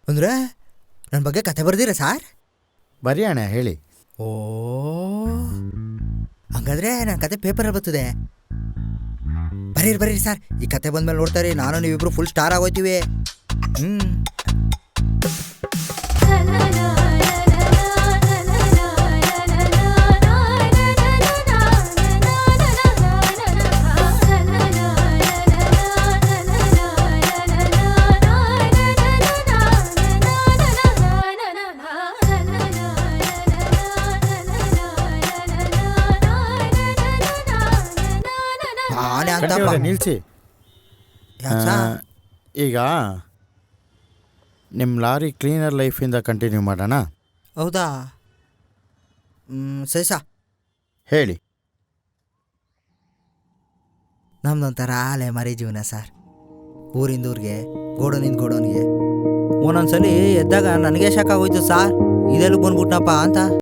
ಅಂದರೆ ನನ್ನ ಬಗ್ಗೆ ಕತೆ ಬರ್ದಿರಾ ಸಾರ್? ಬರೀ ಅಣ್ಣ ಹೇಳಿ. ಓ, ಹಂಗಾದ್ರೆ ನನ್ನ ಕತೆ ಪೇಪರಲ್ಲಿ ಬರ್ತದೆ. ಬರೀರಿ ಸರ್, ಈ ಕತೆ ಬಂದ್ಮೇಲೆ ನೋಡ್ತಾರೆ, ನಾನು ನೀವಿಬ್ರು ಫುಲ್ ಸ್ಟಾರ್ ಆಗೋಯ್ತೀವಿ. ನಿಲ್ಸಿ. ಈಗ ನಿಮ್ಮ ಲಾರಿ ಕ್ಲೀನರ್ ಲೈಫಿಂದ ಕಂಟಿನ್ಯೂ ಮಾಡೋಣ. ಹೌದಾ? ಸರಿ ಸಾ, ಹೇಳಿ. ನಮ್ದೊಂಥರ ಅಲೆ ಮರಿ ಜೀವನ ಸರ್. ಊರಿಂದ ಊರಿಗೆ, ಗೋಡೋನಿಂದ ಗೋಡೋನಿಗೆ. ಒಂದೊಂದ್ಸಲಿ ಎದ್ದಾಗ ನನಗೆ ಶಾಕ್ ಆಗೋಯ್ತು ಸಾರ್, ಇದೆಲ್ಲ ಬಂದ್ಬಿಟ್ನಪ್ಪ ಅಂತ.